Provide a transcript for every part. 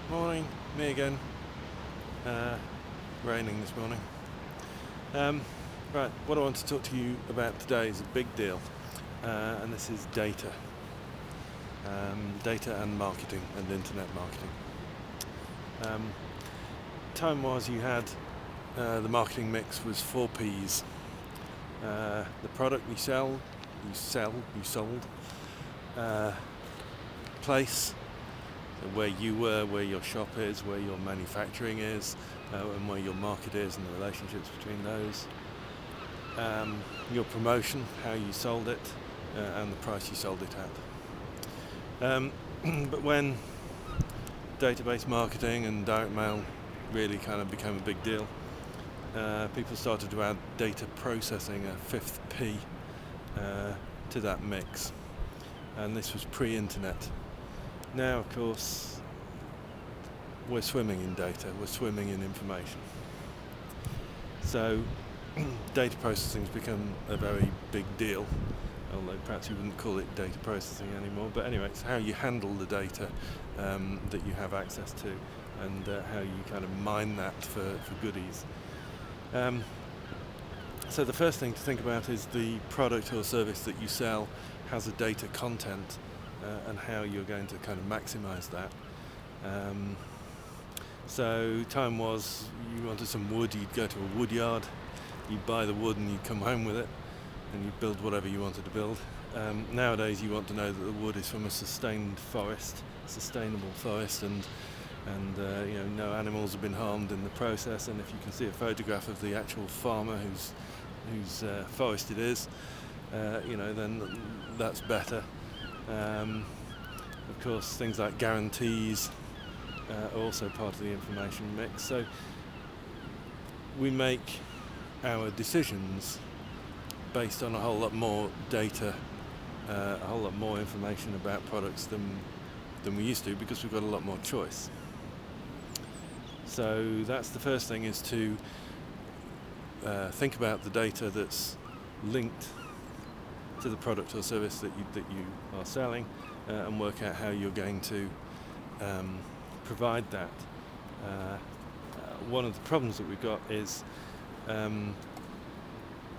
Morning, me again. Raining this morning. Right, what I want to talk to you about today is a big deal, and this is data. Data and marketing and internet marketing. Time was you had the marketing mix was 4 Ps. The product you sold, place, where you were, where your shop is, where your manufacturing is, and where your market is, and the relationships between those. Your promotion, how you sold it, and the price you sold it at. But when database marketing and direct mail really kind of became a big deal, people started to add data processing, a 5th P, to that mix. And this was pre-internet. Now, of course, we're swimming in data, we're swimming in information. So, data processing has become a very big deal, although perhaps you wouldn't call it data processing anymore. But anyway, it's how you handle the data that you have access to, and how you kind of mine that for goodies. So the first thing to think about is the product or service that you sell has a data content, and how you're going to kind of maximize that. So time was you wanted some wood, you'd go to a wood yard, you'd buy the wood and you'd come home with it and you'd build whatever you wanted to build. Nowadays you want to know that the wood is from a sustainable forest, and no animals have been harmed in the process, and if you can see a photograph of the actual farmer whose forest it is, then that's better. Of course, things like guarantees are also part of the information mix. So we make our decisions based on a whole lot more data, a whole lot more information about products than we used to, because we've got a lot more choice. So that's the first thing, is to think about the data that's linked to the product or service that you are selling, and work out how you're going to provide that. One of the problems that we've got is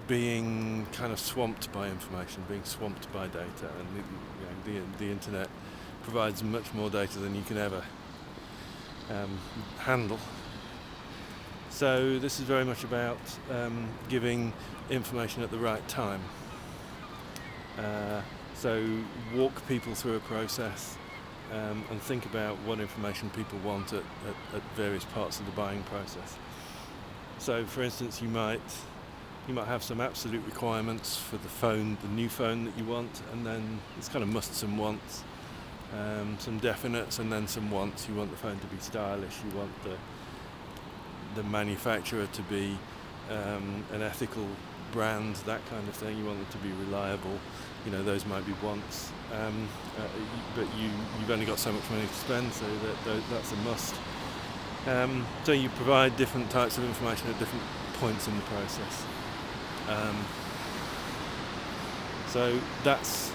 being kind of swamped by information, being swamped by data, and the internet provides much more data than you can ever handle. So this is very much about giving information at the right time. So walk people through a process, and think about what information people want at various parts of the buying process. So for instance, you might have some absolute requirements for the new phone that you want, and then it's kind of musts and wants, some definites and then some wants. You want the phone to be stylish, you want the manufacturer to be an ethical brand, that kind of thing. You want it to be reliable. Those might be wants, but you've only got so much money to spend, so that's a must. So you provide different types of information at different points in the process. So that's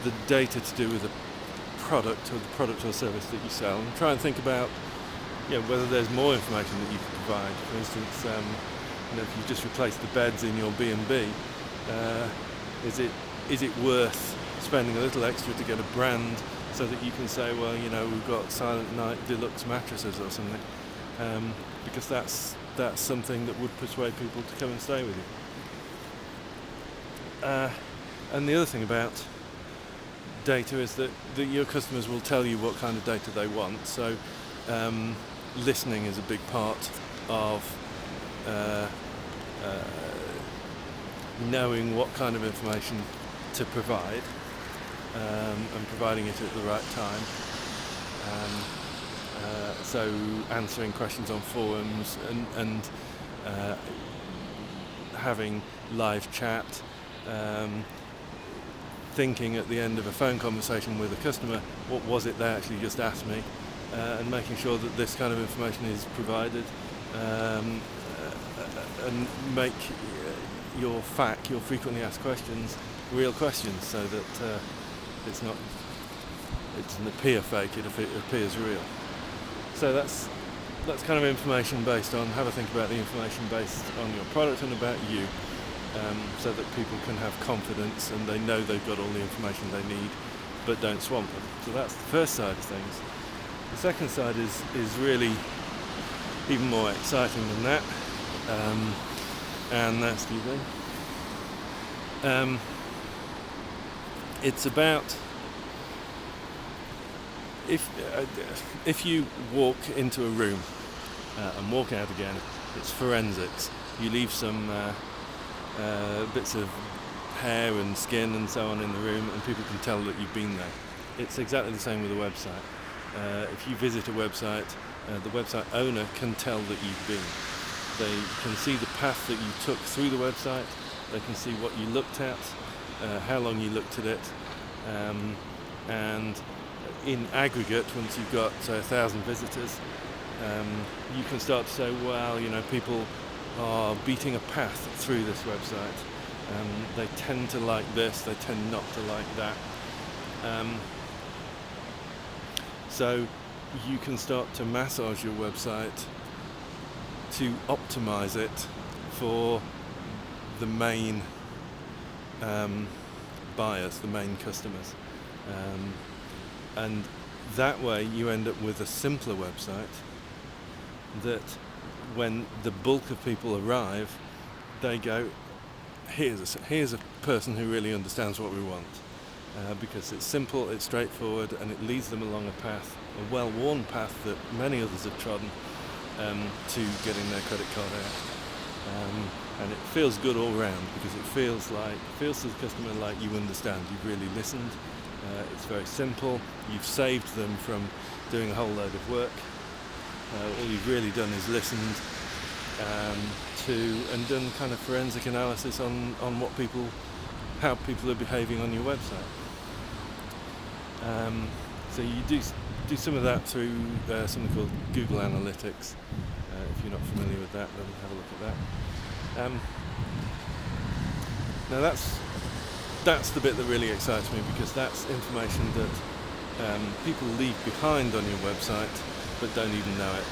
the data to do with the product or service that you sell, and try and think about whether there's more information that you can provide. For instance, if you just replace the beds in your B&B, is it worth spending a little extra to get a brand, so that you can say, well, we've got Silent Night Deluxe mattresses or something, because that's something that would persuade people to come and stay with you. And the other thing about data is that your customers will tell you what kind of data they want. So listening is a big part of knowing what kind of information to provide, and providing it at the right time. So answering questions on forums, and having live chat, thinking at the end of a phone conversation with a customer, what was it they actually just asked me, and making sure that this kind of information is provided, and make your frequently asked questions, real questions, so that it doesn't appear fake, it appears real. So that's kind of information based on, have a think about the information based on your product and about you, so that people can have confidence and they know they've got all the information they need, but don't swamp them. So that's the first side of things. The second side is really even more exciting than that, and that's it's about if you walk into a room and walk out again, it's forensics. You leave some bits of hair and skin and so on in the room, and people can tell that you've been there. It's exactly the same with a website. If you visit a website, the website owner can tell that you've been. They can see the path that you took through the website. They can see what you looked at, how long you looked at it, and in aggregate, once you've got 1,000 visitors, you can start to say, well, people are beating a path through this website. They tend to like this, they tend not to like that. So you can start to massage your website to optimize it for the main buyers, the main customers. And that way you end up with a simpler website that when the bulk of people arrive, they go, here's a person who really understands what we want, because it's simple, it's straightforward, and it leads them along a path, a well-worn path that many others have trodden, to getting their credit card out. And it feels good all round, because it feels to the customer like you understand, you've really listened. It's very simple. You've saved them from doing a whole load of work. All you've really done is listened and done kind of forensic analysis on how people are behaving on your website. So you do some of that through something called Google Analytics. If you're not familiar with that, then have a look at that. Now that's the bit that really excites me, because that's information that people leave behind on your website but don't even know it.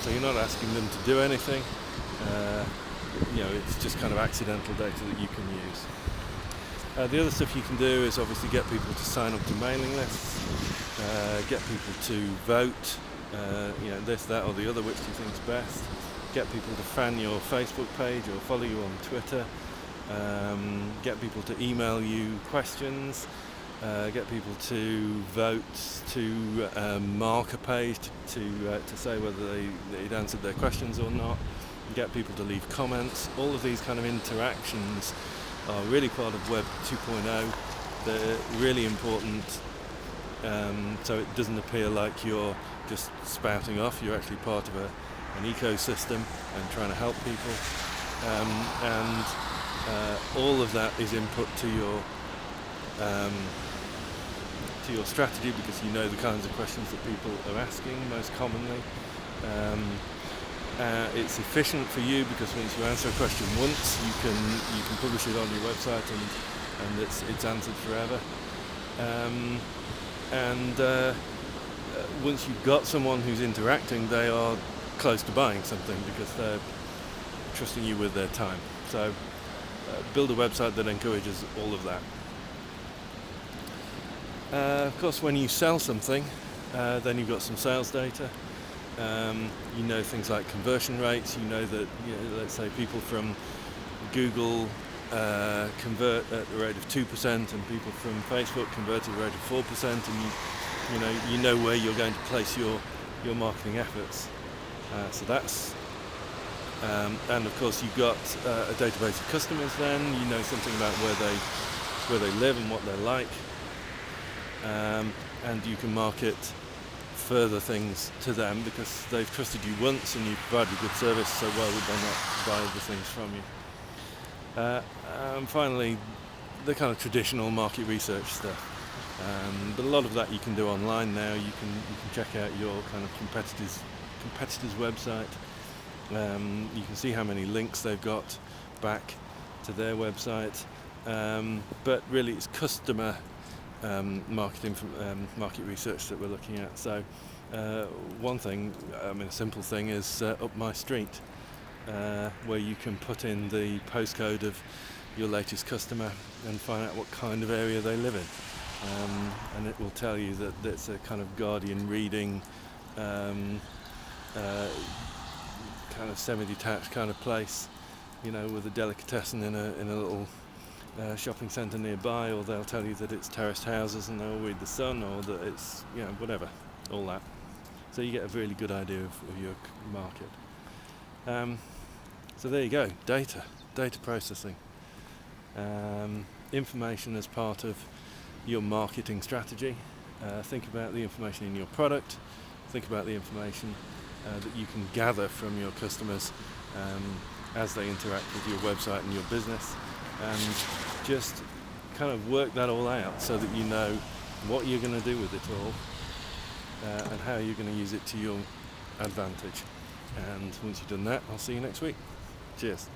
So you're not asking them to do anything. It's just kind of accidental data that you can use. The other stuff you can do is obviously get people to sign up to mailing lists, get people to vote, this, that or the other, which do you think is best. Get people to fan your Facebook page or follow you on Twitter. Get people to email you questions, get people to vote, to mark a page to say whether they'd answered their questions or not, get people to leave comments. All of these kind of interactions are really part of Web 2.0. They're really important, so it doesn't appear like you're just spouting off. You're actually part of an ecosystem and trying to help people, and all of that is input to your strategy, because you know the kinds of questions that people are asking most commonly. It's efficient for you, because once you answer a question once, you can publish it on your website and it's answered forever. Once you've got someone who's interacting, they are close to buying something because they're trusting you with their time. So build a website that encourages all of that. Of course, when you sell something, then you've got some sales data. You know things like conversion rates. You know that, let's say people from Google convert at the rate of 2%, and people from Facebook convert at the rate of 4%, and you know where you're going to place your marketing efforts. So that's and of course you've got a database of customers. Then you know something about where they live and what they're like, and you can market further things to them because they've trusted you once and you provided good service. So why would they not buy the things from you? And finally, the kind of traditional market research stuff. But a lot of that you can do online now. You can check out your kind of competitors' website. You can see how many links they've got back to their website. But really, it's customer market research that we're looking at. So one thing, a simple thing is Up My Street, where you can put in the postcode of your latest customer and find out what kind of area they live in, and it will tell you that it's a kind of Guardian reading, kind of semi-detached kind of place, with a delicatessen in a little shopping centre nearby, or they'll tell you that it's terraced houses and they'll read the sun, or that it's whatever, all that. So you get a really good idea of your market. So there you go, data processing, information as part of your marketing strategy. Think about the information in your product, think about the information that you can gather from your customers as they interact with your website and your business, and just kind of work that all out so that you know what you're going to do with it all, and how you're going to use it to your advantage. And once you've done that, I'll see you next week. Cheers.